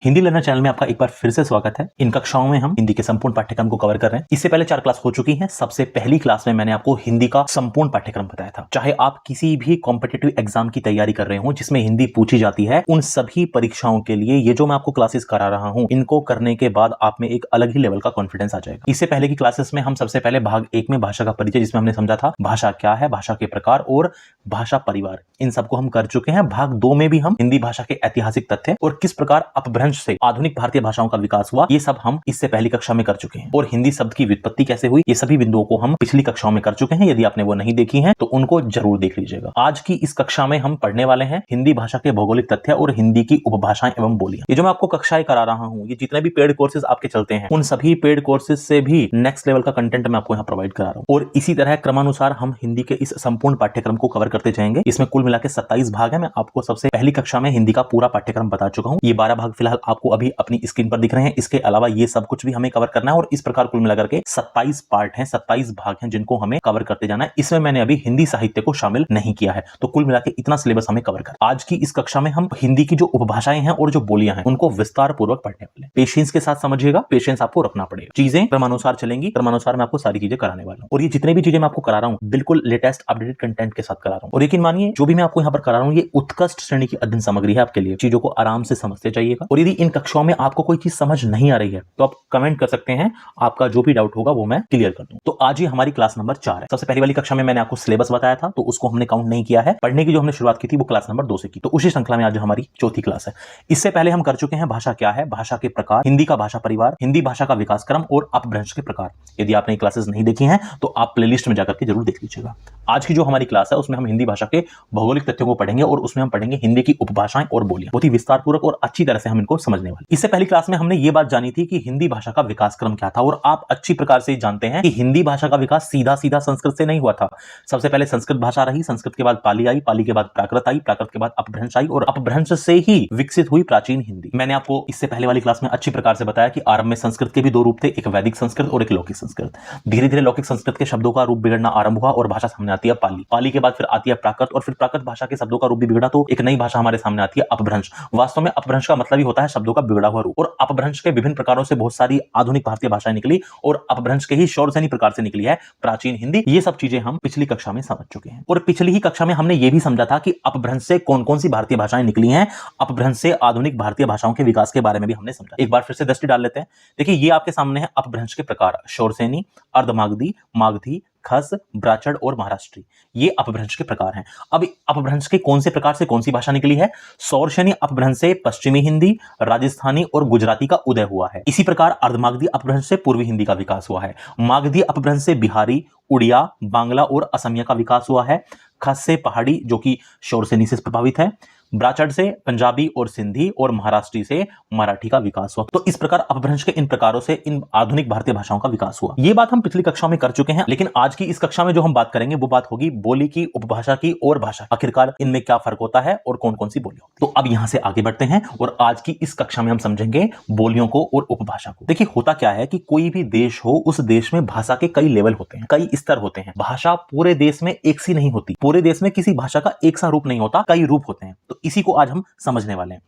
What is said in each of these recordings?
Hindi learner channel में आपका एक बार फिर से स्वागत है। इन कक्षाओं में हम हिंदी के संपूर्ण पाठ्यक्रम को कवर कर रहे हैं। इससे पहले 4 क्लास हो चुकी हैं। सबसे पहली क्लास में मैंने आपको हिंदी का संपूर्ण पाठ्यक्रम बताया था। चाहे आप किसी भी कॉम्पिटिटिव एग्जाम की तैयारी कर रहे हो जिसमें हिंदी पूछी जाती है, उन सभी परीक्षाओं के लिए ये जो मैं आपको क्लासेस करा रहा हूं, इनको करने के बाद आप में एक अलग ही लेवल का कॉन्फिडेंस आ जाएगा। इससे पहले की क्लासेस में हम सबसे पहले भाग 1 में भाषा का परिचय, जिसमें हमने समझा था भाषा क्या है, भाषा के प्रकार और भाषा परिवार, इन सबको हम कर चुके हैं। भाग 2 में भी हम हिंदी भाषा के ऐतिहासिक तथ्य और किस प्रकार अपभ्रंश से आधुनिक भारतीय भाषाओं का विकास हुआ, ये सब हम इससे पहली कक्षा में कर चुके हैं। और हिंदी शब्द की व्युत्पत्ति कैसे हुई, ये सभी बिंदुओं को हम पिछली कक्षाओं में कर चुके हैं। यदि आपने वो नहीं देखी हैं तो उनको जरूर देख लीजिएगा। आज की इस कक्षा में हम पढ़ने वाले हैं हिंदी भाषा के भौगोलिक तथ्य और हिंदी की उपभाषाएं एवं बोलियां। ये जो मैं आपको कक्षाएं करा रहा हूं, ये जितने भी पेड कोर्सेज आपके चलते हैं, उन सभी पेड कोर्सेज से भी नेक्स्ट लेवल का कंटेंट मैं आपको यहाँ प्रोवाइड करा रहा हूँ। और इसी तरह क्रमानुसार हम हिंदी के इस संपूर्ण पाठ्यक्रम को कवर करते जाएंगे। इसमें कुल मिलाकर 27 भाग है। मैं आपको सबसे पहली कक्षा में हिंदी का पूरा पाठ्यक्रम बता चुका हूँ। ये 12 भाग फिलहाल आपको अभी अपनी स्क्रीन पर दिख रहे हैं। इसके अलावा ये सब कुछ भी हमें कवर करना है और इस प्रकार कुल मिलाकर के 27 पार्ट हैं, 27 भाग हैं जिनको हमें कवर करते जाना है। इसमें मैंने अभी हिंदी साहित्य को शामिल नहीं किया है, तो कुल मिलाकर इतना सिलेबस हमें कवर कर। आज की इस कक्षा में हम हिंदी की जो उपभाषाएं हैं और जो बोलियां हैं उनको विस्तार पूर्वक पढ़ने वाले हैं। पेशेंस के साथ समझिएगा, पेशेंस आपको रखना पड़ेगा। चीजें क्रमानुसार चलेंगी, क्रमानुसार मैं आपको सारी चीजें कराने वाला हूं। और ये जितने भी चीजें मैं आपको करा रहा हूं बिल्कुल लेटेस्ट अपडेटेड कंटेंट के साथ करा रहा हूं। और यकीन मानिए जो भी मैं आपको यहाँ पर करा रहा हूं ये उत्कृष्ट श्रेणी की अध्ययन सामग्री है आपके लिए। चीजों को आराम से समझते जाइएगा। और यदि इन कक्षाओं में आपको कोई चीज समझ नहीं आ रही है तो आप कमेंट कर सकते हैं, आपका जो भी डाउट होगा वो मैं क्लियर कर दूं। तो आज ही हमारी क्लास नंबर 4 है। सबसे पहली वाली कक्षा में मैंने आपको सिलेबस बताया था, तो उसको हमने काउंट नहीं किया है। पढ़ने की जो हमने शुरुआत की थी वो क्लास नंबर 2 से की। तो उसी श्रृंखला में आज हमारी चौथी क्लास है। इससे पहले हम कर चुके हैं भाषा क्या है, भाषा के प्रकार, हिंदी का भाषा परिवार, हिंदी भाषा का विकास क्रम और अपभ्रंश के प्रकार। यदि आपने क्लासेस नहीं देखी हैं तो आप प्लेलिस्ट में जाकर के जरूर देख लीजिएगा। आज की जो हमारी क्लास है उसमें हम हिंदी भाषा के भौगोलिक तथ्यों को पढ़ेंगे और उसमें हम पढ़ेंगे हिंदी की उपभाषाएं और बोलियां। बहुत ही विस्तार पूर्वक और अच्छी तरह से हम इनको समझने वाले। इससे पहली क्लास में हमने ये बात जानी थी कि हिंदी भाषा का विकास क्रम क्या था। और आप अच्छी प्रकार से जानते हैं कि हिंदी भाषा का विकास सीधा सीधा संस्कृत से नहीं हुआ था। सबसे पहले संस्कृत भाषा रही, संस्कृत के बाद पाली आई, पाली के बाद प्राकृत आई, प्राकृत के बाद अपभ्रंश आई और अपभ्रंश से ही विकसित हुई प्राचीन हिंदी। मैंने आपको इससे पहले वाली क्लास में अच्छी प्रकार से बताया कि आरंभ में संस्कृत के भी 2 रूप थे, एक वैदिक संस्कृत और एक लौकिक संस्कृत। धीरे धीरे लौकिक संस्कृत के शब्दों का रूप बिगड़ना आरंभ हुआ और भाषा सामने आती है पाली। पाली के बाद फिर आती है प्राकृत और फिर प्राकृत भाषा के शब्दों का रूप भी बिगड़ा तो एक नई भाषा हमारे सामने आती है अपभ्रंश। वास्तव में अपभ्रंश का मतलब ही होता है शब्दों का बिगड़ा हुआ रूप। और अपभ्रंश के विभिन्न प्रकारों से बहुत सारी आधुनिक भारतीय भाषाएं निकली और अपभ्रंश के ही शौरसेनी प्रकार से निकली है प्राचीन हिंदी। ये सब चीजें हम पिछली कक्षा में समझ चुके हैं। और पिछली ही कक्षा में हमने ये भी समझा था कि अपभ्रंश से कौन कौन सी भारतीय भाषाएं निकली हैं। अपभ्रंश से आधुनिक भारतीय भाषाओं के विकास के बारे में भी हमने समझा। एक बार फिर से दृष्टि डाल लेते हैं। देखिए ये आपके सामने है अपभ्रंश के प्रकार, शौरसेनी, अर्धमागधी, मागधी, खस, ब्राचड़ और महाराष्ट्री। ये अपभ्रंश के प्रकार हैं। अब अपभ्रंश के कौन से प्रकार से कौन सी भाषा निकली है? शौरसेनी अपभ्रंश से पश्चिमी हिंदी, राजस्थानी और गुजराती का उदय हुआ है। इसी प्रकार अर्धमागधी अपभ्रंश से पूर्वी हिंदी का विकास हुआ है। मागधी अपभ्रंश से बिहारी, उड़िया, बांग्ला और असमिया का विकास हुआ है। खस से पहाड़ी जो कि शौरसेनी से प्रभावित है। ब्राचड़ से पंजाबी और सिंधी और महाराष्ट्री से मराठी का विकास हुआ। तो इस प्रकार अपभ्रंश के इन प्रकारों से इन आधुनिक भारतीय भाषाओं का विकास हुआ। ये बात हम पिछली कक्षा में कर चुके हैं, लेकिन आज की इस कक्षा में जो हम बात करेंगे वो बात होगी बोली की, उपभाषा की और भाषा। आखिरकार इनमें क्या फर्क होता है और कौन कौन सी बोलियां। तो अब यहां से आगे बढ़ते हैं और आज की इस कक्षा में हम समझेंगे बोलियों को और उपभाषा को। देखिए होता क्या है कि कोई भी देश हो, उस देश में भाषा के कई लेवल होते हैं, कई स्तर होते हैं। भाषा पूरे देश में एक सी नहीं होती। पूरे देश में किसी भाषा का एक सा रूप नहीं होता, कई रूप होते हैं। तो इसी को आज हम समझने वाले हैं।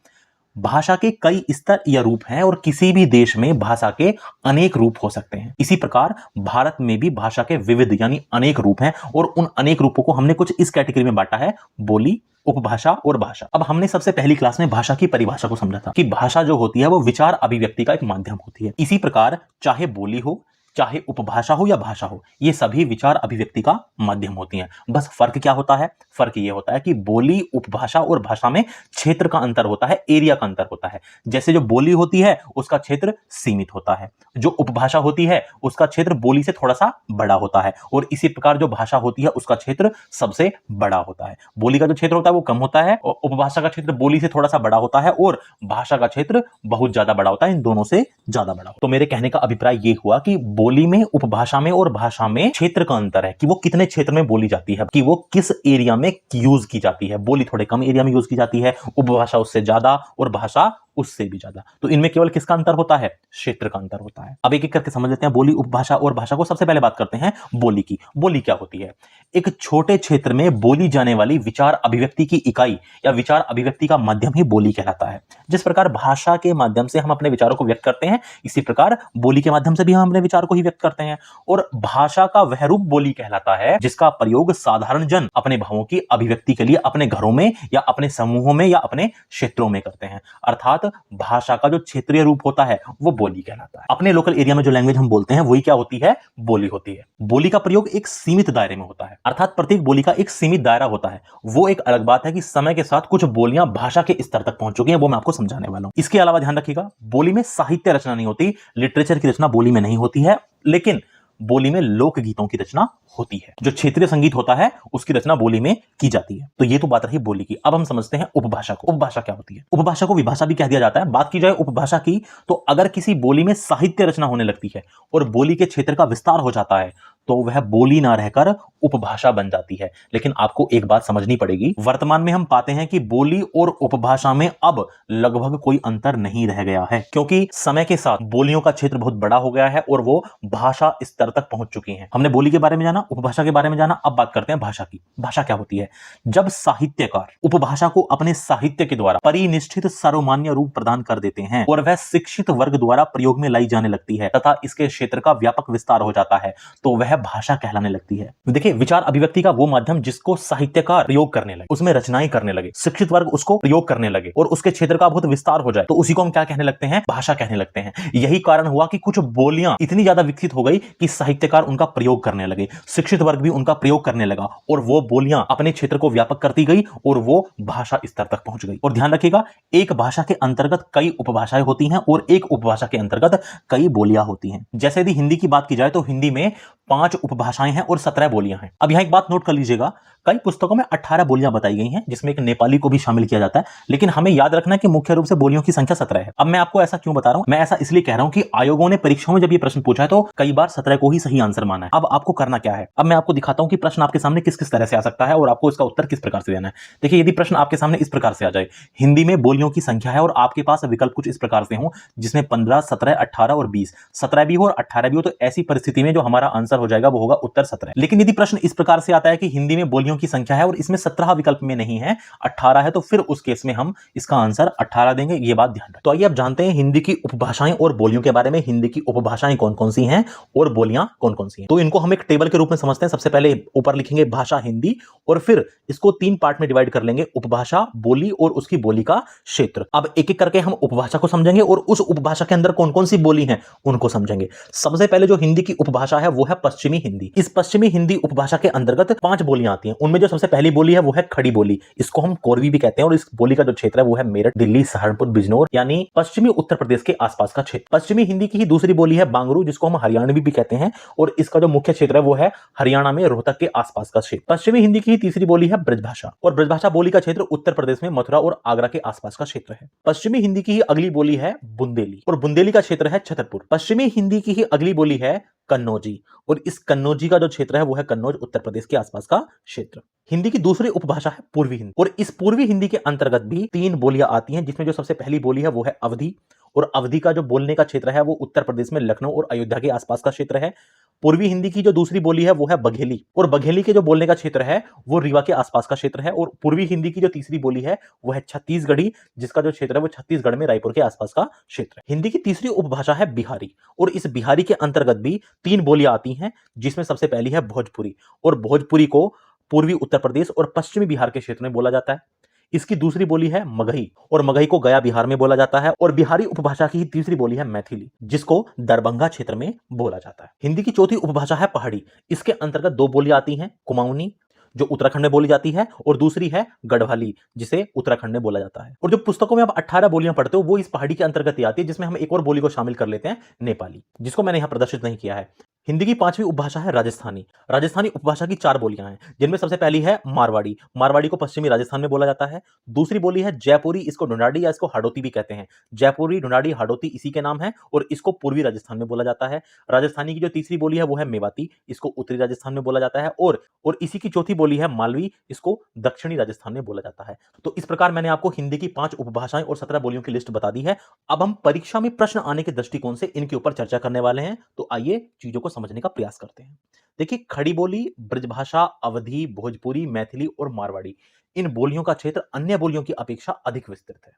भाषा के कई स्तर या रूप हैं और किसी भी देश में भाषा के अनेक रूप हो सकते हैं। इसी प्रकार भारत में भी भाषा के विविध यानी अनेक रूप हैं और उन अनेक रूपों को हमने कुछ इस कैटेगरी में बांटा है, बोली, उपभाषा और भाषा। अब हमने सबसे पहली क्लास में भाषा की परिभाषा को समझा था कि भाषा जो होती है वो विचार अभिव्यक्ति का एक माध्यम होती है। इसी प्रकार चाहे बोली हो, चाहे उपभाषा हो या भाषा हो, ये सभी विचार अभिव्यक्ति का माध्यम होती हैं। बस फर्क क्या होता है? फर्क ये होता है कि बोली, उपभाषा और भाषा में क्षेत्र का अंतर होता है, एरिया का अंतर होता है। जैसे जो बोली होती है उसका क्षेत्र सीमित होता है, जो उपभाषा होती है उसका क्षेत्र बोली से थोड़ा सा बड़ा होता है और इसी प्रकार जो भाषा होती है उसका क्षेत्र सबसे बड़ा होता है। बोली का जो क्षेत्र होता है वो कम होता है और उपभाषा का क्षेत्र बोली से थोड़ा सा बड़ा होता है और भाषा का क्षेत्र बहुत ज्यादा बड़ा होता है, इन दोनों से ज्यादा बड़ा। तो मेरे कहने का अभिप्राय ये हुआ कि बोली में, उपभाषा में और भाषा में क्षेत्र का अंतर है कि वो कितने क्षेत्र में बोली जाती है, कि वो किस एरिया में यूज की जाती है। बोली थोड़े कम एरिया में यूज की जाती है, उपभाषा उससे ज्यादा और भाषा उससे भी ज्यादा। तो इनमें केवल किसका अंतर होता है? क्षेत्र का अंतर होता है। अब एक एक करके समझ लेते हैं बोली, उपभाषा और भाषा को। सबसे पहले बात करते हैं बोली की। बोली क्या होती है? एक छोटे क्षेत्र में बोली जाने वाली विचार अभिव्यक्ति की इकाई या विचार अभिव्यक्ति का माध्यम ही बोली कहलाता है। जिस प्रकार भाषा के माध्यम से हम अपने विचारों को व्यक्त करते हैं, इसी प्रकार बोली के माध्यम से भी हम अपने विचार को ही व्यक्त करते हैं। और भाषा का वह रूप बोली कहलाता है जिसका प्रयोग साधारण जन अपने भावों की अभिव्यक्ति के लिए अपने घरों में या अपने समूहों में या अपने क्षेत्रों में करते हैं। अर्थात भाषा का जो क्षेत्रीय रूप होता है वो बोली कहलाता है। अपने लोकल एरिया में जो लैंग्वेज हम बोलते हैं वही क्या होती है? बोली होती है। बोली का प्रयोग एक सीमित दायरे में होता है, अर्थात प्रत्येक बोली का एक सीमित दायरा होता है। वो एक अलग बात है कि समय के साथ कुछ बोलियां भाषा के स्तर तक पहुंच चुकी हैं, वो मैं आपको समझाने वाला हूं। इसके अलावा ध्यान रखिएगा, बोली में साहित्य रचना नहीं होती, लिटरेचर की रचना बोली में नहीं होती है, लेकिन बोली में लोकगीतों की रचना होती है। जो क्षेत्रीय संगीत होता है उसकी रचना बोली में की जाती है। तो ये तो बात रही बोली की। अब हम समझते हैं उपभाषा को। उपभाषा क्या होती है? उपभाषा को विभाषा भी कह दिया जाता है। बात की जाए उपभाषा की, तो अगर किसी बोली में साहित्य रचना होने लगती है और बोली के क्षेत्र का विस्तार हो जाता है तो वह बोली ना रहकर उपभाषा बन जाती है। लेकिन आपको एक बात समझनी पड़ेगी, वर्तमान में हम पाते हैं कि बोली और उपभाषा में अब लगभग कोई अंतर नहीं रह गया है, क्योंकि समय के साथ बोलियों का क्षेत्र बहुत बड़ा हो गया है और वो भाषा स्तर तक पहुंच चुकी हैं। हमने बोली के बारे में जाना, उपभाषा के बारे में जाना, अब बात करते हैं भाषा की। भाषा क्या होती है? जब साहित्यकार उपभाषा को अपने साहित्य के द्वारा परिनिष्ठित सर्वमान्य रूप प्रदान कर देते हैं और वह शिक्षित वर्ग द्वारा प्रयोग में लाई जाने लगती है तथा इसके क्षेत्र का व्यापक विस्तार हो जाता है, तो वह भाषा कहलाने लगती है। देखिए, विचार अभिव्यक्ति का वो माध्यम जिसको साहित्यकार प्रयोग करने लगे, उसमें रचनाएं करने लगे, शिक्षित वर्ग उसको प्रयोग करने लगे और उसके क्षेत्र का बहुत विस्तार हो जाए, तो उसी को हम क्या कहने लगते हैं? भाषा कहने लगते हैं। यही कारण हुआ कि कुछ बोलियां इतनी ज्यादा विकसित हो गई कि साहित्यकार उनका प्रयोग करने लगे, शिक्षित वर्ग भी उनका प्रयोग करने लगा और वो बोलियां अपने क्षेत्र को व्यापक करती गई और वो भाषा स्तर तक पहुंच गई। और ध्यान रखिएगा, एक भाषा के अंतर्गत कई उपभाषाएं होती हैं और एक उपभाषा के अंतर्गत कई बोलियां होती हैं। जैसे यदि हिंदी की बात की जाए तो हिंदी में 5 उपभाषाएं हैं और 17 बोलियां हैं। अब यहां एक बात नोट कर लीजिएगा, कई पुस्तकों में 18 बोलियां बताई गई हैं जिसमें एक नेपाली को भी शामिल किया जाता है, लेकिन हमें याद रखना है कि मुख्य रूप से बोलियों की संख्या 17 है। अब मैं आपको ऐसा क्यों बता रहा हूं? मैं ऐसा इसलिए कह रहा हूं कि आयोगों ने परीक्षाओं में जब ये प्रश्न पूछा है तो कई बार 17 को ही सही आंसर माना है। अब आपको करना क्या है? अब मैं आपको दिखाता हूं कि प्रश्न आपके सामने किस किस तरह से आ सकता है और आपको इसका उत्तर किस प्रकार से देना है। देखिए, यदि प्रश्न आपके सामने इस प्रकार से आ जाए, हिंदी में बोलियों की संख्या है और आपके पास विकल्प कुछ इस प्रकार से हो जिसमें 15, 17, 18 और 20, 17 भी हो और 18 भी हो, तो ऐसी परिस्थिति में जो हमारा आंसर हो जाएगा वो होगा उत्तर 17। लेकिन यदि प्रश्न इस प्रकार से आता है कि हिंदी में बोलियों की संख्या है और इसमें 17 विकल्प में नहीं है, 18 है, तो फिर उस केस में हम इसका आंसर 18 देंगे। ये बात ध्यान रखें। तो आइए अब जानते हैं हिंदी की उपभाषाएं और बोलियों के बारे में। हिंदी की उपभाषाएं कौन कौन सी हैं और बोलियां कौन कौन सी हैं, तो इनको हम एक टेबल के रूप में समझते हैं। सबसे पहले ऊपर लिखेंगे भाषा हिंदी और फिर इसको 3 पार्ट में डिवाइड कर लेंगे, उपभाषा, बोली और उसकी बोली का क्षेत्र। अब एक एक करके हम उपभाषा को समझेंगे और उस उपभाषा के अंदर कौन कौन सी बोली हैं उनको समझेंगे। सबसे पहले जो हिंदी की उपभाषा है वो है पश्चिमी हिंदी। इस पश्चिमी हिंदी उपभाषा के अंतर्गत 5 बोलियां आती हैं। उनमें जो सबसे पहली बोली है वो है खड़ी बोली, इसको हम कोरवी भी कहते हैं और इस बोली का जो क्षेत्र है वो है मेरठ, दिल्ली, सहारनपुर, बिजनौर यानी पश्चिमी उत्तर प्रदेश के आसपास का क्षेत्र। पश्चिमी हिंदी की ही दूसरी बोली है बांगरू, जिसको हम हरियाणवी भी कहते हैं और इसका जो मुख्य क्षेत्र है वो है हरियाणा में रोहतक के आसपास का क्षेत्र। पश्चिमी हिंदी की ही तीसरी बोली है ब्रजभाषा और ब्रजभाषा बोली का क्षेत्र उत्तर प्रदेश में मथुरा और आगरा के आसपास का क्षेत्र है। पश्चिमी हिंदी की ही अगली बोली है बुंदेली और बुंदेली का क्षेत्र है छतरपुर। पश्चिमी हिंदी की ही अगली बोली है कन्नौजी और इस कन्नौजी का जो क्षेत्र है वो है कन्नौज, उत्तर प्रदेश के आसपास का क्षेत्र। हिंदी की दूसरी उपभाषा है पूर्वी हिंदी और इस पूर्वी हिंदी के अंतर्गत भी 3 बोलियां आती हैं, जिसमें जो सबसे पहली बोली है वो है अवधी और अवधी का जो बोलने का क्षेत्र है वो उत्तर प्रदेश में लखनऊ और अयोध्या के आसपास का क्षेत्र है। पूर्वी हिंदी की जो दूसरी बोली है वो है बघेली और बघेली के जो बोलने का क्षेत्र है वो रीवा के आसपास का क्षेत्र है। और पूर्वी हिंदी की जो तीसरी बोली है वो है छत्तीसगढ़ी, जिसका जो क्षेत्र है वो छत्तीसगढ़ में रायपुर के आसपास का क्षेत्र है। हिंदी की तीसरी उपभाषा है बिहारी और इस बिहारी के अंतर्गत भी 3 बोलियां आती हैं, जिसमें सबसे पहली है भोजपुरी और भोजपुरी को पूर्वी उत्तर प्रदेश और पश्चिमी बिहार के क्षेत्र में बोला जाता है। इसकी दूसरी बोली है मगही और मगही को गया बिहार में बोला जाता है और बिहारी उपभाषा की तीसरी बोली है मैथिली, जिसको दरभंगा क्षेत्र में बोला जाता है। हिंदी की चौथी उपभाषा है पहाड़ी। इसके अंतर्गत 2 बोलियां आती हैं, कुमाऊनी जो उत्तराखंड में बोली जाती है और दूसरी है गढ़वाली, जिसे उत्तराखंड में बोला जाता है। और जो पुस्तकों में आप 18 बोलियां पढ़ते हो वो इस पहाड़ी के अंतर्गत ही आती है, जिसमें हम एक और बोली को शामिल कर लेते हैं, नेपाली, जिसको मैंने यहां प्रदर्शित नहीं किया है। हिंदी की 5वीं उपभाषा है राजस्थानी। राजस्थानी उपभाषा की 4 बोलियां हैं, जिनमें सबसे पहली है मारवाड़ी। मारवाड़ी को पश्चिमी राजस्थान में बोला जाता है। दूसरी बोली है जयपुरी, इसको ढूंढाड़ी या इसको हाड़ौती भी कहते हैं। जयपुरी, ढूंढाड़ी, हाड़ौती इसी के नाम है और इसको पूर्वी राजस्थान में बोला जाता है। राजस्थानी की जो तीसरी बोली है वो है मेवाती, इसको उत्तरी राजस्थान में बोला जाता है और इसी की चौथी बोली है मालवी, इसको दक्षिणी राजस्थान में बोला जाता है। तो इस प्रकार मैंने आपको हिंदी की 5 उपभाषाएं और 17 बोलियों की लिस्ट बता दी है। अब हम परीक्षा में प्रश्न आने के दृष्टिकोण से इनके ऊपर चर्चा करने वाले हैं। तो आइए चीजों को समझने का प्रयास करते हैं। देखिए, खड़ी बोली ब्रजभाषा, अवधी, भोजपुरी, मैथिली और मारवाड़ी, इन बोलियों का क्षेत्र अन्य बोलियों की अपेक्षा अधिक विस्तृत है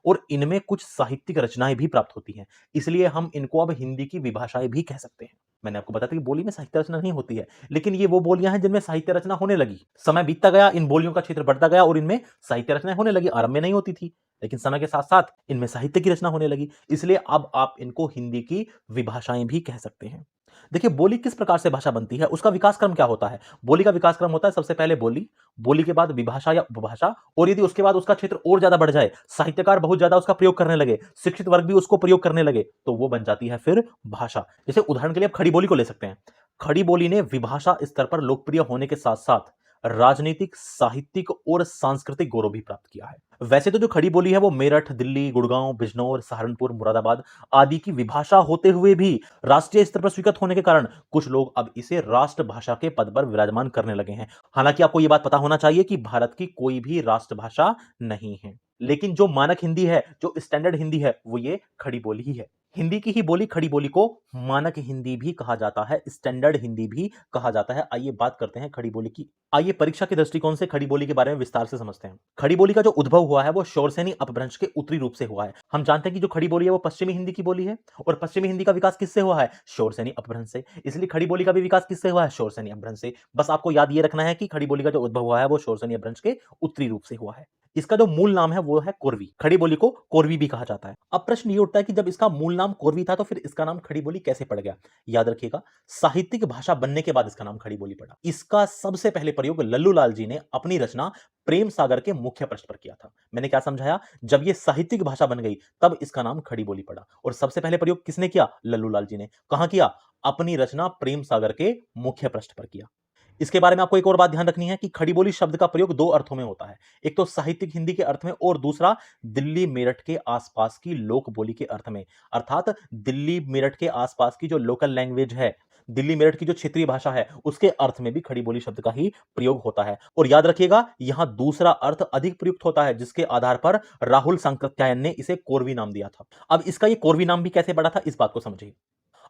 और इनमें कुछ साहित्यिक रचनाएं भी प्राप्त होती हैं। इसलिए हम इनको अब हिंदी की विभाषाएं भी कह सकते हैं। मैंने आपको बताया था कि बोली में साहित्य रचना नहीं होती है, लेकिन ये वो बोलियां हैं जिनमें साहित्य रचना होने लगी। समय बीतता गया, इन बोलियों का क्षेत्र बढ़ता गया और इनमें साहित्य रचनाएं होने लगी। आरंभ में नहीं होती थी, लेकिन समय के साथ साथ इनमें साहित्य की रचना होने लगी। इसलिए अब आप इनको हिंदी की विभाषाएं भी कह सकते हैं। देखिए, बोली किस प्रकार से भाषा बनती है, उसका विकास क्रम क्या होता है। बोली का विकास क्रम होता है सबसे पहले बोली, बोली के बाद विभाषा या उपभाषा, और यदि उसके बाद उसका क्षेत्र और ज्यादा बढ़ जाए, साहित्यकार बहुत ज्यादा उसका प्रयोग करने लगे, शिक्षित वर्ग भी उसको प्रयोग करने लगे, तो वो बन जाती है फिर भाषा। जैसे उदाहरण के लिए आप खड़ी बोली को ले सकते हैं। खड़ी बोली ने विभाषा स्तर पर लोकप्रिय होने के साथ साथ राजनीतिक, साहित्यिक और सांस्कृतिक गौरव भी प्राप्त किया है। वैसे तो जो खड़ी बोली है वो मेरठ, दिल्ली, गुड़गांव, बिजनौर, सहारनपुर, मुरादाबाद आदि की विभाषा होते हुए भी राष्ट्रीय स्तर पर स्वीकृत होने के कारण कुछ लोग अब इसे राष्ट्रभाषा के पद पर विराजमान करने लगे हैं। हालांकि आपको यह बात पता होना चाहिए कि भारत की कोई भी राष्ट्रभाषा नहीं है, लेकिन जो मानक हिंदी है, जो स्टैंडर्ड हिंदी है, वो ये खड़ी बोली ही है। हिंदी की ही बोली खड़ी बोली को मानक हिंदी भी कहा जाता है, स्टैंडर्ड हिंदी भी कहा जाता है। आइए बात करते हैं खड़ी बोली की। आइए परीक्षा के दृष्टिकोण से खड़ी बोली के बारे में विस्तार से समझते हैं। खड़ी बोली का जो उद्भव हुआ है वो शौरसेनी अपभ्रंश के उत्तरी रूप से हुआ है। हम जानते हैं कि जो खड़ी बोली है वो पश्चिमी हिंदी की बोली है, और पश्चिमी हिंदी का विकास किससे हुआ है? शौरसेनी अपभ्रंश से। इसलिए खड़ी बोली का भी विकास किससे हुआ है? शौरसेनी अपभ्रंश से। बस आपको याद ये रखना है कि खड़ी बोली का जो उद्भव हुआ है वो शौरसेनी अपभ्रंश के उत्तरी रूप से हुआ है। इसका जो मूल नाम है वो है कोरवी। खड़ी बोली को कोरवी भी कहा जाता है। अब प्रश्न ये उठता है कि जब इसका मूल नाम कोरवी था तो फिर इसका नाम खड़ी बोली कैसे पड़ गया? याद रखिएगा, साहित्यिक भाषा बनने के बाद इसका नाम खड़ी बोली पड़ा। इसका सबसे पहले प्रयोग लल्लू लाल जी ने अपनी रचना प्रेम सागर के मुख्य पृष्ठ पर किया था। मैंने क्या समझाया? जब ये साहित्यिक भाषा बन गई तब इसका नाम खड़ी बोली पड़ा। और सबसे पहले प्रयोग किसने किया? लल्लू लाल जी ने। कहां किया? अपनी रचना प्रेम सागर के मुख्य पृष्ठ पर किया। इसके बारे में आपको एक और बात ध्यान रखनी है कि खड़ी बोली शब्द का प्रयोग दो अर्थों में होता है। एक तो साहित्यिक हिंदी के अर्थ में, और दूसरा दिल्ली मेरठ के आसपास की लोक बोली के अर्थ में। अर्थात दिल्ली मेरठ के आसपास की जो लोकल लैंग्वेज है, दिल्ली मेरठ की जो क्षेत्रीय भाषा है, उसके अर्थ में भी खड़ी बोली शब्द का ही प्रयोग होता है। और याद रखिएगा, यहां दूसरा अर्थ अधिक प्रयुक्त होता है, जिसके आधार पर राहुल सांकृत्यायन ने इसे कोरवी नाम दिया था। अब इसका ये कोरवी नाम भी कैसे पड़ा था, इस बात को समझिए।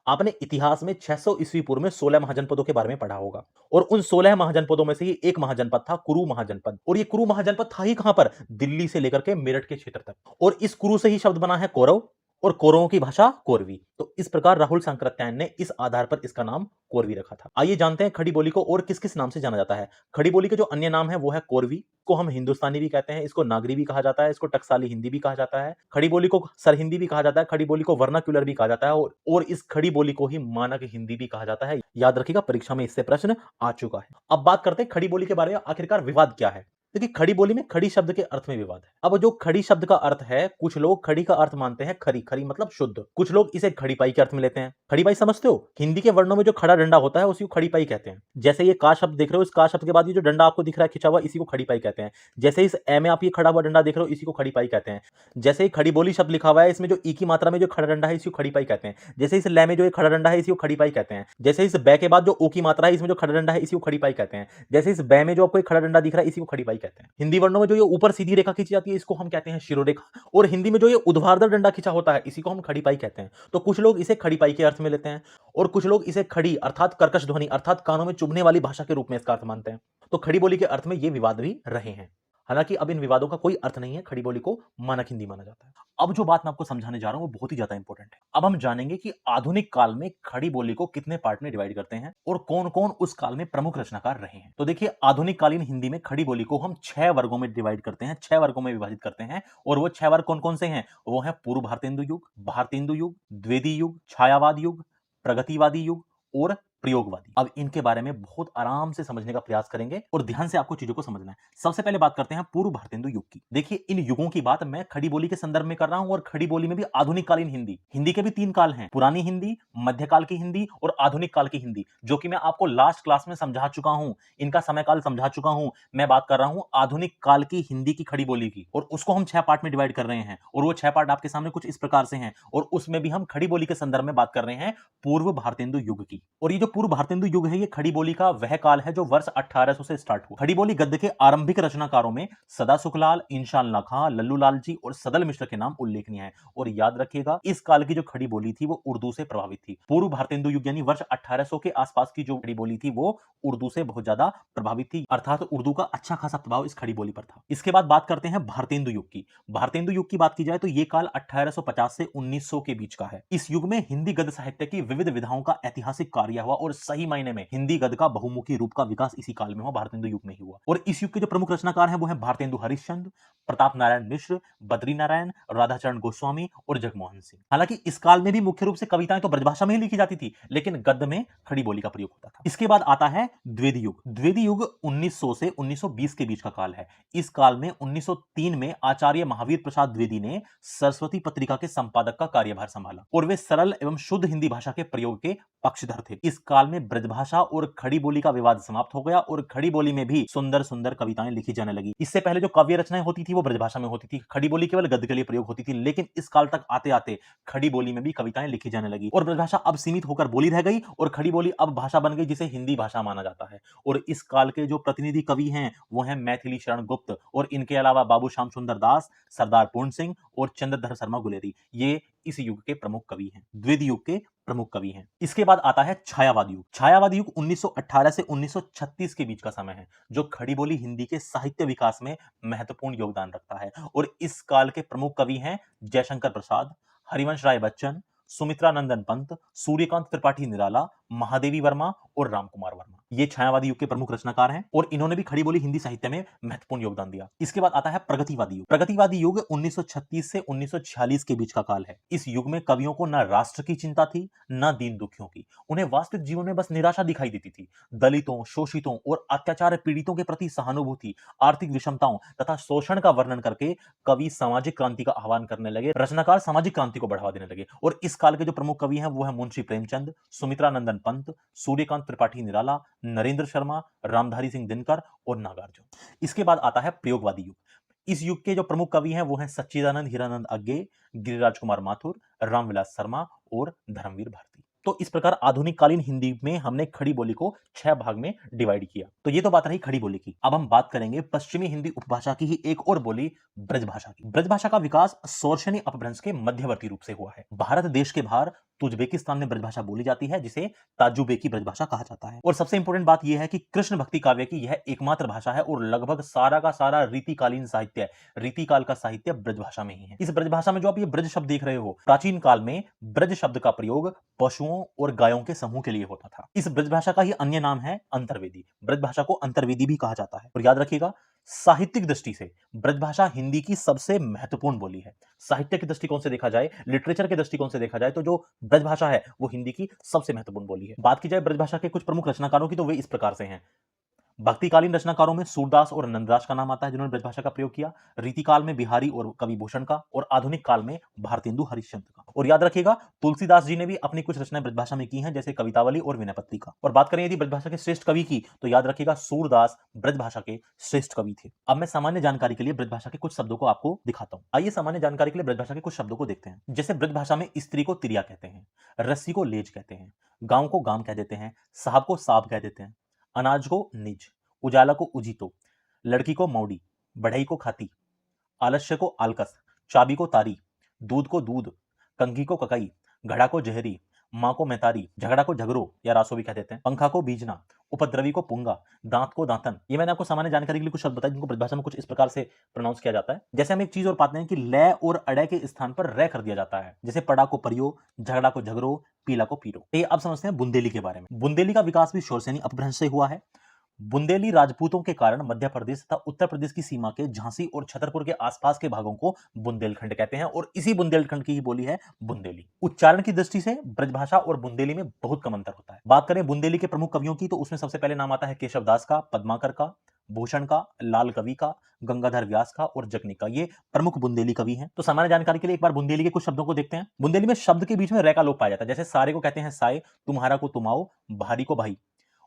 आपने इतिहास में 600 ईस्वी पूर्व में 16 महाजनपदों के बारे में पढ़ा होगा, और उन 16 महाजनपदों में से ही एक महाजनपद था कुरु महाजनपद। और ये कुरु महाजनपद था ही कहां पर? दिल्ली से लेकर के मेरठ के क्षेत्र तक। और इस कुरु से ही शब्द बना है कौरव, और कौरवों की भाषा कोरवी। तो इस प्रकार राहुल सांकृत्यायन ने इस आधार पर इसका नाम कोरवी रखा था। आइए जानते हैं खड़ी बोली को और किस किस नाम से जाना जाता है। खड़ी बोली के जो अन्य नाम है वो है कोरवी, को हम हिंदुस्तानी भी कहते हैं, इसको नागरी भी कहा जाता है, इसको टकसाली हिंदी भी कहा जाता है, खड़ी बोली को सरहिंदी भी कहा जाता है, खड़ी बोली को वर्नाक्युलर भी कहा जाता है, और इस खड़ी बोली को ही मानक हिंदी भी कहा जाता है। याद रखिएगा, परीक्षा में इससे प्रश्न आ चुका है। अब बात करते हैं खड़ी बोली के बारे में, आखिरकार विवाद क्या है। देखिए, खड़ी बोली में खड़ी शब्द के अर्थ में विवाद है। अब जो खड़ी शब्द का अर्थ है, कुछ लोग खड़ी का अर्थ मानते हैं खरी, खरी मतलब शुद्ध। कुछ लोग इसे खड़ी पाई के अर्थ में लेते हैं। खड़ी पाई समझते हो? हिंदी के वर्णों में जो खड़ा डंडा होता है उसी को खड़ी पाई कहते हैं। जैसे ये का शब्द देख रहे हो, इस का शब्द के बाद ये जो डंडा आपको दिख रहा है खिंचा हुआ, इसी को खड़ी पाई कहते हैं। जैसे इस ए में आप ये खड़ा हुआ डंडा देख रहे हो, इसी को खड़ी पाई कहते हैं। जैसे ही खड़ी बोली शब्द लिखा हुआ है, इसमें जो ई की मात्रा में जो खड़ा डंडा है, इसी को खड़ी पाई कहते हैं। जैसे इस लै में जो खड़ा डंडा है, इसी को खड़ी पाई कहते हैं। जैसे इस बै के बाद जो ओ की मात्रा है, इसमें जो खड़ा डंडा है, इसी को खड़ी पाई कहते हैं। जैसे इस बै में जो आपको खड़ा डंडा दिख रहा है, इसी को खड़ी पाई कहते हैं। हिंदी वर्णों में जो ये ऊपर सीधी रेखा खींची जाती है, इसको हम कहते हैं शिरोरेखा। और हिंदी में जो ये ऊर्ध्वाधर डंडा खींचा होता है, इसी को हम खड़ी पाई कहते हैं। तो कुछ लोग इसे खड़ी पाई के अर्थ में लेते हैं, और कुछ लोग इसे खड़ी अर्थात कर्कश ध्वनि अर्थात कानों में चुभने वाली भाषा के रूप में इसका अर्थ मानते हैं। तो खड़ी बोली के अर्थ में ये विवाद भी रहे हैं। हालांकि अब इन विवादों का कोई अर्थ नहीं है, खड़ी बोली को मानक हिंदी माना जाता है। अब जो बात मैं आपको समझाने जा रहा हूं वो बहुत ही ज्यादा इंपॉर्टेंट है। अब हम जानेंगे कि आधुनिक काल में खड़ी बोली को कितने पार्ट में डिवाइड करते हैं और कौन कौन उस काल में प्रमुख रचनाकार रहे हैं। तो देखिए, आधुनिक कालीन हिंदी में खड़ी बोली को हम 6 वर्गों में डिवाइड करते हैं, 6 वर्गों में विभाजित करते हैं। और वो 6 वर्ग कौन कौन से हैं? वो है पूर्व भारतेंदु युग, भारतेंदु युग, द्विवेदी युग, छायावाद युग, प्रगतिवादी युग और प्रयोगवादी। अब इनके बारे में बहुत आराम से समझने का प्रयास करेंगे और ध्यान से आपको चीजों को समझना है। सबसे पहले बात करते हैं पूर्व भारतेंदु युग की। देखिए, इन युगों की बात मैं खड़ी बोली के संदर्भ में कर रहा हूं, और खड़ी बोली में भी आधुनिक कालीन हिंदी, हिंदी के भी 3 काल हैं, पुरानी हिंदी, मध्यकाल की हिंदी और आधुनिक काल की हिंदी, जो कि मैं आपको लास्ट क्लास में समझा चुका हूं, इनका समय काल समझा चुका हूं। मैं बात कर रहा हूं आधुनिक काल की हिंदी की खड़ी बोली की, और उसको हम 6 पार्ट में डिवाइड कर रहे हैं, और वो 6 पार्ट आपके सामने कुछ इस प्रकार से हैं। और उसमें भी हम खड़ी बोली के संदर्भ में बात कर रहे हैं पूर्व भारतेंदु युग की। और ये जो पूर्व भारतेंदु युग है, ये खड़ी बोली का वह काल है जो वर्ष 1800 से स्टार्ट हुआ। खड़ी बोली गद्य के आरंभिक रचनाकारों में सदा सुखलाल, इंशाअल्लाह खां, लल्लू लाल जी और सदल मिश्र के नाम उल्लेखनीय है। और याद रखिएगा, इस काल की जो खड़ी बोली थी वो उर्दू से प्रभावित थी। पूर्व भारतेंदु युग यानी वर्ष 1800 के आसपास की जो खड़ी बोली थी वो उर्दू से बहुत ज्यादा प्रभावित थी, अर्थात उर्दू का अच्छा खासा प्रभाव इस खड़ी बोली पर था। इसके बाद बात करते हैं भारतेंदु युग की। भारतेंदु युग की बात की जाए तो ये काल 1850 से 1900 के बीच का है। इस युग में हिंदी गद्य साहित्य की विविध विधाओं का ऐतिहासिक कार्य हुआ और सही मायने में हिंदी गद्य का बहुमुखी रूप का विकास इसी काल में हुआ, भारतेंदु युग में ही हुआ। और इस युग के जो प्रमुख रचनाकार हैं वो हैं भारतेंदु हरिश्चंद्र, प्रताप नारायण मिश्र, बद्री नारायण, राधाचरण गोस्वामी और जगमोहन सिंह। हालांकि इस काल में भी मुख्य रूप से कविताएं तो ब्रजभाषा में ही लिखी जाती थी, लेकिन गद्य में खड़ी बोली का प्रयोग होता था। इसके बाद आता है द्विवेदी युग। द्विवेदी युग 1900 से 1920 के बीच का काल है। इस काल में 1903 में आचार्य महावीर प्रसाद द्विवेदी ने सरस्वती पत्रिका के संपादक का कार्यभार संभाला और वे सरल एवं शुद्ध हिंदी भाषा के प्रयोग के पक्षधर थे। इस काल में ब्रजभाषा और खड़ी बोली का विवाद समाप्त हो गया और खड़ी बोली में भी सुंदर सुंदर कविताएं लिखी जाने लगी। इससे पहले जो काव्य रचनाएं होती थी वो ब्रजभाषा में होती थी, खड़ी बोली केवल गद्य के लिए प्रयोग होती थी, लेकिन इस काल तक आते आते खड़ी बोली में भी कविताएं लिखी जाने लगी और ब्रजभाषा अब सीमित होकर बोली रह गई और खड़ी बोली अब भाषा बन गई जिसे हिंदी भाषा माना जाता है। और इस काल के जो प्रतिनिधि कवि हैं वो हैं मैथिली शरण गुप्त और इनके अलावा बाबू श्याम सुंदर दास, सरदार पूर्ण सिंह और चंद्रधर शर्मा गुलेरी। ये इस युग के प्रमुख कवि हैं, द्विवेदी युग के प्रमुख कवि हैं। इसके बाद आता है छायावादी युग। छायावादी युग 1918 से 1936 के बीच का समय है, जो खड़ी बोली हिंदी के साहित्य विकास में महत्वपूर्ण योगदान रखता है। और इस काल के प्रमुख कवि हैं जयशंकर प्रसाद, हरिवंश राय बच्चन, सुमित्रा नंदन पंत, सूर्यकांत त्रिपाठी निराला, महादेवी वर्मा और रामकुमार वर्मा। ये छायावादी युग के प्रमुख रचनाकार हैं और इन्होंने भी खड़ी बोली हिंदी साहित्य में महत्वपूर्ण योगदान दिया। इसके बाद आता है प्रगतिवादी युग। प्रगतिवादी युग 1936 से 1946 के बीच का काल है। इस युग में कवियों को न राष्ट्र की चिंता थी न दीन दुखियों की, उन्हें वास्तविक जीवन में बस निराशा दिखाई देती थी। दलितों, शोषितों और अत्याचार पीड़ितों के प्रति सहानुभूति, आर्थिक विषमताओं तथा शोषण का वर्णन करके कवि सामाजिक क्रांति का आह्वान करने लगे, रचनाकार सामाजिक क्रांति को बढ़ावा देने लगे। और इस काल के जो प्रमुख कवि हैं वो है मुंशी प्रेमचंद, सुमित्रा नंदन पंत, सूर्यकांत त्रिपाठी निराला, नरेंद्र शर्मा, रामधारी सिंह दिनकर और नागार्जुन। इसके बाद आता है प्रयोगवादी युग। इस युग के जो प्रमुख कवि हैं वो हैं सच्चिदानंद हीरानंद अग्गे, गिरिराज कुमार माथुर, रामविलास शर्मा और धर्मवीर भारती। तो इस प्रकार आधुनिक कालीन हिंदी में हमने खड़ी बोली को 6 भाग में डिवाइड किया। तो ये तो बात रही खड़ी बोली की। अब हम बात करेंगे पश्चिमी हिंदी उपभाषा की ही एक और बोली ब्रजभाषा की। ब्रजभाषा का विकास शोरशनी अपभ्रंश के मध्यवर्ती रूप से हुआ है। भारत देश के बाहर तुजबेकिस्तान में ब्रजभाषा बोली जाती है जिसे ताजुबेकी ब्रजभाषा कहा जाता है। और सबसे इंपॉर्टेंट बात यह है कि कृष्ण भक्ति काव्य की यह एकमात्र भाषा है और लगभग सारा का सारा रीतिकालीन साहित्य, रीतिकाल का साहित्य ब्रजभाषा में ही है। इस ब्रजभाषा में जो आप ये ब्रज शब्द देख रहे हो, प्राचीन काल में ब्रज शब्द का प्रयोग पशुओं और गायों के समूह के लिए होता था। इस ब्रजभाषा का ही अन्य नाम है अंतर्वेदी। ब्रजभाषा को अंतर्वेदी भी कहा जाता है। और याद रखिएगा, साहित्यिक दृष्टि से ब्रजभाषा हिंदी की सबसे महत्वपूर्ण बोली है। साहित्य के दृष्टिकोण से देखा जाए, लिटरेचर के दृष्टिकोण से देखा जाए तो जो ब्रजभाषा है वो हिंदी की सबसे महत्वपूर्ण बोली है। बात की जाए ब्रजभाषा के कुछ प्रमुख रचनाकारों की तो वे इस प्रकार से हैं। भक्तिकालीन रचनाकारों में सूरदास और नंददास का नाम आता है जिन्होंने ब्रजभाषा का प्रयोग किया। रीतिकाल में बिहारी और कवि भूषण का और आधुनिक काल में भारतेंदु हरिश्चंद्र का। और याद रखिएगा, तुलसीदास जी ने भी अपनी कुछ रचनाएं ब्रजभाषा में की हैं जैसे कवितावली और विनय पत्रिका। और बात करें यदि ब्रजभाषा के श्रेष्ठ कवि की तो याद रखिएगा सूरदास ब्रजभाषा के श्रेष्ठ कवि थे। अब मैं सामान्य जानकारी के लिए ब्रजभाषा के कुछ शब्दों को आपको दिखाता हूं। आइए सामान्य जानकारी के लिए ब्रजभाषा के कुछ शब्दों को देखते हैं। जैसे ब्रजभाषा में स्त्री को तिरिया कहते हैं, रस्सी को लेज कहते हैं, गांव को गांव कह देते हैं, साहब को साहब कह देते हैं, अनाज को निज, उजाला को उजितो, लड़की को मौड़ी, बढ़ई को खाती, आलस्य को आलकस, चाबी को तारी, दूध को दूध, कंघी को ककई, घड़ा को जहरी, मां को मैतारी, झगड़ा को झगड़ो या रासो भी कह देते हैं, पंखा को बीजना, उपद्रवी को पुंगा, दांत को दांतन। ये मैंने आपको सामान्य जानकारी के लिए कुछ शब्द बताए जिनको ब्रजभाषा में कुछ इस प्रकार से प्रोनाउंस किया जाता है। जैसे हम एक चीज और पाते हैं कि लय और अड़य के स्थान पर रै कर दिया जाता है। जैसे पड़ा को परियो, झगड़ा को झगड़ो, पीला को पीरो। ये अब समझते हैं बुंदेली के बारे में। बुंदेली का विकास भी शोरसेनी अपभ्रंश से हुआ है। बुंदेली राजपूतों के कारण मध्य प्रदेश तथा उत्तर प्रदेश की सीमा के झांसी और छतरपुर के आसपास के भागों को बुंदेलखंड कहते हैं और इसी बुंदेलखंड की ही बोली है बुंदेली। उच्चारण की दृष्टि से ब्रजभाषा और बुंदेली में बहुत कम अंतर होता है। बात करें बुंदेली के प्रमुख कवियों की तो उसमें सबसे पहले नाम आता है केशव दास का, पद्माकर का, भूषण का, लाल कवि का, गंगाधर व्यास का और जगनिक का। ये प्रमुख बुंदेली कवि हैं। तो सामान्य जानकारी के लिए एक बार बुंदेली के कुछ शब्दों को देखते हैं। बुंदेली में शब्द के बीच में रै का लोप पाया जाता है। जैसे सारे को कहते हैं साय, तुम्हारा को तुमाओ, भारी को भाई।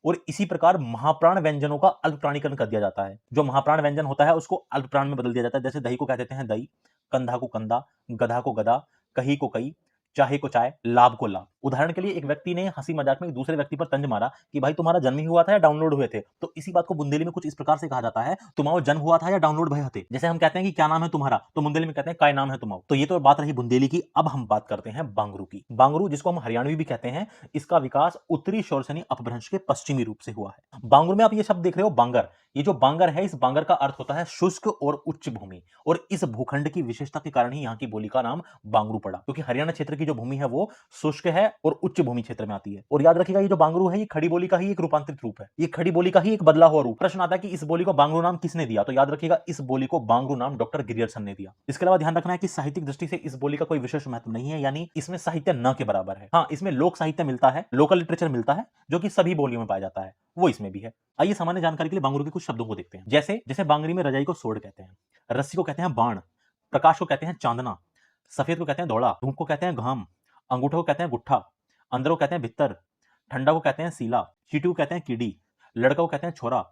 और इसी प्रकार महाप्राण व्यंजनों का अल्पप्राणीकरण कर दिया जाता है। जो महाप्राण व्यंजन होता है उसको अल्पप्राण में बदल दिया जाता है। जैसे दही को कह देते हैं दही, कंधा को कंधा, गधा को गधा, कही को कई, चाहे को चाय, लाभ को लाभ। उदाहरण के लिए एक व्यक्ति ने हंसी मजाक में एक दूसरे व्यक्ति पर तंज मारा कि भाई तुम्हारा जन्म ही हुआ था या डाउनलोड हुए थे। तो इसी बात को बुंदेली में कुछ इस प्रकार से कहा जाता है, तुम्हारा जन्म हुआ था या डाउनलोड भय थे। जैसे हम कहते हैं कि क्या नाम है तुम्हारा, तो बुंदेली में कहते हैं काय नाम है तुम्हारा। तो ये तो बात रही बुंदेली की। अब हम बात करते हैं बांगरू की। बांगरू, जिसको हम हरियाणवी भी कहते हैं, इसका विकास उत्तरी शोरसनी अपभ्रंश के पश्चिमी रूप से हुआ है। बांगरू में आप ये शब्द देख रहे हो बांगर, ये जो बांगर है, इस बांगर का अर्थ होता है शुष्क और उच्च भूमि। और इस भूखंड की विशेषता के कारण ही यहाँ की बोली का नाम बांगरू पड़ा, क्योंकि हरियाणा क्षेत्र की जो भूमि है वो शुष्क है और उच्च भूमि क्षेत्र में आती है। और याद रखिएगा, ये जो बांगरू है, ये खड़ी बोली का ही एक रूपांतरित रूप है, ये खड़ी बोली का ही एक बदला हुआ रूप। प्रश्न आता है कि इस बोली को बांगरू नाम किसने दिया, तो याद रखिएगा, इस बोली को बांगरू नाम डॉक्टर गिरियर्सन ने दिया। इसके अलावा ध्यान रखना है कि साहित्यिक दृष्टि से इस बोली का कोई विशेष महत्व नहीं है, यानी इसमें साहित्य न के बराबर है। हाँ, इसमें लोक साहित्य मिलता है, लोकल लिटरेचर मिलता है, जो कि सभी बोलियों में पाया जाता है, वो इसमें भी है। आइए सामान्य जानकारी के लिए बांगरू के कुछ शब्दों को देखते हैं। जैसे जैसे बांगरी में रजाई को सोड़ कहते हैं, रस्सी को कहते हैं बाण, प्रकाश को कहते हैं चांदना, सफेद को कहते हैं दौड़ा, धूप को कहते हैं घाम, अंगूठे को कहते हैं गुट्ठा, अंदर को कहते हैं भित्तर, ठंडा को कहते हैं सीला, चीटी को कहते हैं कीड़ी, लड़का को कहते हैं छोरा,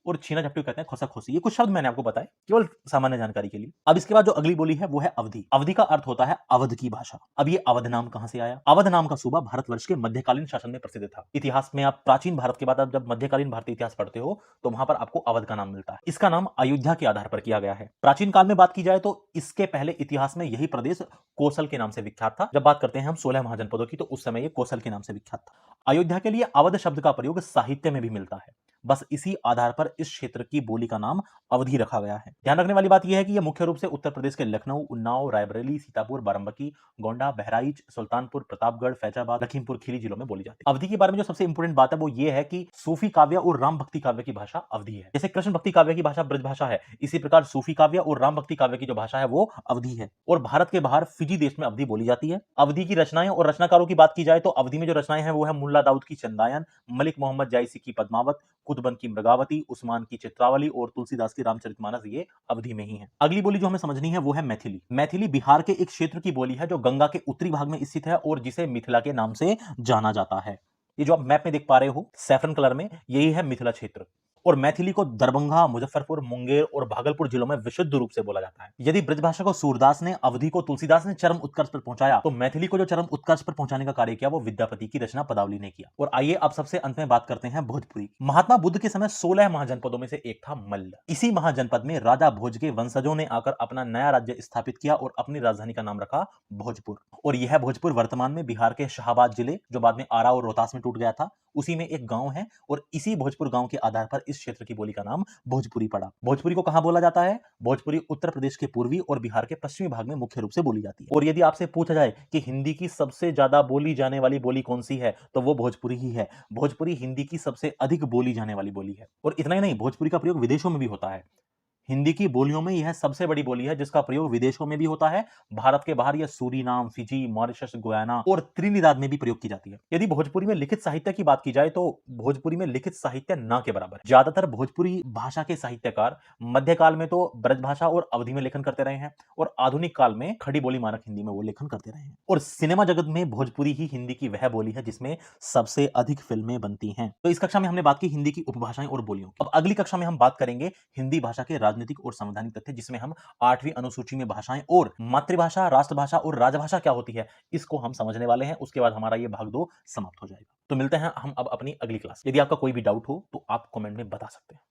और छीना झपटी को कहते हैं खोसा खोसी। ये कुछ शब्द मैंने आपको बताए केवल सामान्य जानकारी के लिए। अब इसके बाद जो अगली बोली है वो है अवधी। अवधी का अर्थ होता है अवध की भाषा। अब ये अवध नाम कहां से आया? अवध नाम का सूबा भारतवर्ष के मध्यकालीन शासन में प्रसिद्ध था। इतिहास में आप प्राचीन भारत के बाद आप जब मध्यकालीन भारतीय इतिहास पढ़ते हो तो वहां पर आपको अवध का नाम मिलता है। इसका नाम अयोध्या के आधार पर किया गया है। प्राचीन काल में बात की जाए तो इसके पहले इतिहास में यही प्रदेश कोसल के नाम से विख्यात था। जब बात करते हैं हम 16 महाजनपदों की, तो उस समय ये कोसल के नाम से विख्यात था। अयोध्या के लिए अवध शब्द का प्रयोग साहित्य में भी मिलता है, बस इसी आधार पर इस क्षेत्र की बोली का नाम अवधी रखा गया है। ध्यान रखने वाली बात यह है कि यह मुख्य रूप से उत्तर प्रदेश के लखनऊ, उन्नाव, रायबरेली, सीतापुर, बाराबंकी, गोंडा, बहराइच, सुल्तानपुर, प्रतापगढ़, फैजाबाद, लखीमपुर खीरी जिलों में बोली जाती है। अवधी के बारे में जो सबसे इंपोर्टेंट बात है वो ये है कि सूफी काव्य और राम भक्ति काव्य की भाषा अवधी है। जैसे कृष्ण भक्ति काव्य की भाषा ब्रज भाषा है, इसी प्रकार सूफी काव्य और राम भक्ति काव्य की जो भाषा है वो अवधी है। और भारत के बाहर फिजी देश में अवधी बोली जाती है। अवधी की रचनाएं और रचनाकारों की बात की जाए तो अवधी में जो रचनाएं हैं वो है मुल्ला दाऊद की चंदायन, मलिक मोहम्मद जायसी की पद्मावत, कुतुबन की मृगावती, उस्मान की चित्रावली और तुलसीदास की रामचरितमानस, ये अवधी में ही है। अगली बोली जो हमें समझनी है वो है मैथिली। मैथिली बिहार के एक क्षेत्र की बोली है जो गंगा के उत्तरी भाग में स्थित है और जिसे मिथिला के नाम से जाना जाता है। ये जो आप मैप में देख पा रहे हो सैफरन कलर में, यही है मिथिला क्षेत्र। और मैथिली को दरभंगा, मुजफ्फरपुर, मुंगेर और भागलपुर जिलों में विशुद्ध रूप से बोला जाता है। यदि ब्रजभाषा को सूरदास ने, अवधी को तुलसीदास ने चरम उत्कर्ष पर पहुंचाया, तो मैथिली को जो चरम उत्कर्ष पर पहुंचाने का कार्य किया वो विद्यापति की रचना पदावली ने किया। और आइए अब सबसे अंत में बात करते हैं भोजपुरी। महात्मा बुद्ध के समय 16 महाजनपदों में से एक था मल्ल। इसी महाजनपद में राजा भोज के वंशजों ने आकर अपना नया राज्य स्थापित किया और अपनी राजधानी का नाम रखा भोजपुर। और यह भोजपुर वर्तमान में बिहार के शाहबाद जिले, जो बाद में आरा और रोहतास में टूट गया था, उसी में एक गांव है। और इसी भोजपुर गांव के आधार पर इस क्षेत्र की बोली का नाम भोजपुरी पड़ा। भोजपुरी को कहां बोला जाता है? भोजपुरी उत्तर प्रदेश के पूर्वी और बिहार के पश्चिमी भाग में मुख्य रूप से बोली जाती है। और यदि आपसे पूछा जाए कि हिंदी की सबसे ज्यादा बोली जाने वाली बोली कौन सी है, तो वो भोजपुरी ही है। भोजपुरी हिंदी की सबसे अधिक बोली जाने वाली बोली है। और इतना ही नहीं, भोजपुरी का प्रयोग विदेशों में भी होता है। हिंदी की बोलियों में यह सबसे बड़ी बोली है जिसका प्रयोग विदेशों में भी होता है। भारत के बाहर यह सूरीनाम, फिजी, मॉरिशस, गुयाना और त्रिनिदाद में भी प्रयोग की जाती है। यदि भोजपुरी में लिखित साहित्य की बात की जाए तो भोजपुरी में लिखित साहित्य ना के बराबर है। ज्यादातर भोजपुरी भाषा के साहित्यकार मध्यकाल में तो ब्रजभाषा और अवधी में लेखन करते रहे हैं और आधुनिक काल में खड़ी बोली मानक हिंदी में वो लेखन करते रहे हैं। और सिनेमा जगत में भोजपुरी ही हिंदी की वह बोली है जिसमें सबसे अधिक फिल्में बनती हैं। तो इस कक्षा में हमने बात की हिंदी की उपभाषाएं और बोलियों। अब अगली कक्षा में हम बात करेंगे हिंदी भाषा के राजनीतिक और संवैधानिक तथ्य, जिसमें हम 8वीं अनुसूची में भाषाएं और मातृभाषा, राष्ट्रभाषा और राजभाषा क्या होती है इसको हम समझने वाले हैं। उसके बाद हमारा ये भाग 2 समाप्त हो जाएगा। तो मिलते हैं हम अब अपनी अगली क्लास। यदि आपका कोई भी डाउट हो तो आप कमेंट में बता सकते हैं।